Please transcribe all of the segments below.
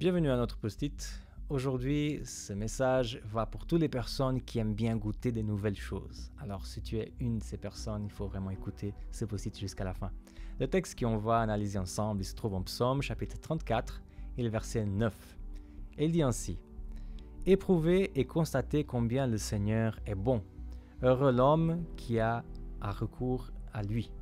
Bienvenue à notre post-it. Aujourd'hui, ce message va pour toutes les personnes qui aiment bien goûter des nouvelles choses. Alors, si tu es une de ces personnes, il faut vraiment écouter ce post-it jusqu'à la fin. Le texte qu'on va analyser ensemble, il se trouve en Psaume, chapitre 34, et le verset 9. Et il dit ainsi: « Éprouvez et constatez combien le Seigneur est bon. Heureux l'homme qui a recours à lui. »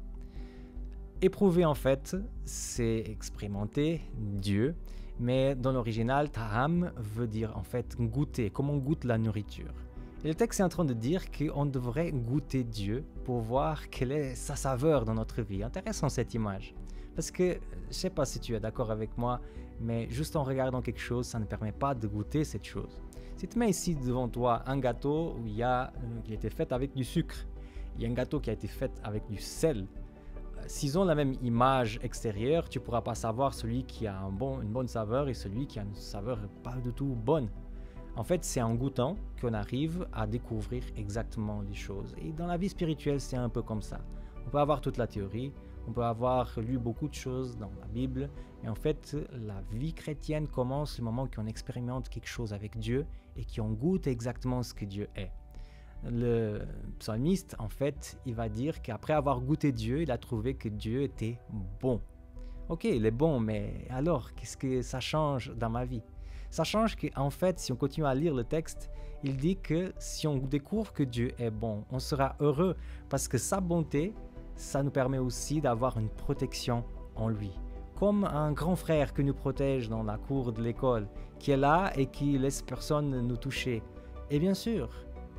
Éprouver, en fait, c'est expérimenter Dieu, mais dans l'original, ta'am veut dire en fait goûter, comme on goûte la nourriture. Et le texte est en train de dire qu'on devrait goûter Dieu pour voir quelle est sa saveur dans notre vie. Intéressant cette image. Parce que, je ne sais pas si tu es d'accord avec moi, mais juste en regardant quelque chose, ça ne permet pas de goûter cette chose. Si tu mets ici devant toi un gâteau qui a été fait avec du sucre, il y a un gâteau qui a été fait avec du sel, s'ils ont la même image extérieure, tu ne pourras pas savoir celui qui a une bonne saveur et celui qui a une saveur pas du tout bonne. En fait, c'est en goûtant qu'on arrive à découvrir exactement les choses. Et dans la vie spirituelle, c'est un peu comme ça. On peut avoir toute la théorie, on peut avoir lu beaucoup de choses dans la Bible, mais en fait, la vie chrétienne commence le moment qu'on expérimente quelque chose avec Dieu et qu'on goûte exactement ce que Dieu est. Le psalmiste, en fait, il va dire qu'après avoir goûté Dieu, il a trouvé que Dieu était bon. Ok, il est bon, mais alors, qu'est-ce que ça change dans ma vie? Ça change qu'en fait, si on continue à lire le texte, il dit que si on découvre que Dieu est bon, on sera heureux parce que sa bonté, ça nous permet aussi d'avoir une protection en lui. Comme un grand frère que nous protège dans la cour de l'école, qui est là et qui laisse personne nous toucher. Et bien sûr,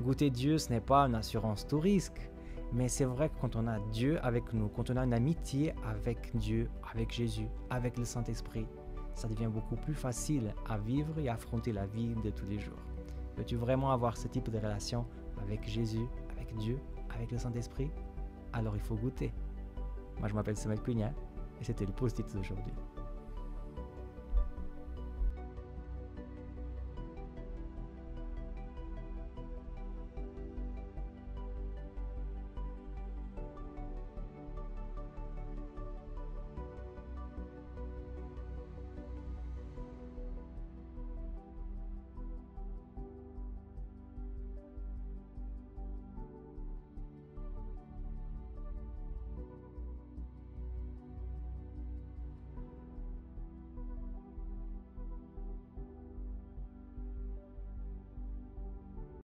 goûter Dieu, ce n'est pas une assurance tout risque, mais c'est vrai que quand on a Dieu avec nous, quand on a une amitié avec Dieu, avec Jésus, avec le Saint-Esprit, ça devient beaucoup plus facile à vivre et à affronter la vie de tous les jours. Veux-tu vraiment avoir ce type de relation avec Jésus, avec Dieu, avec le Saint-Esprit? Alors il faut goûter. Moi je m'appelle Samuel Cunha et c'était le post-it d'aujourd'hui.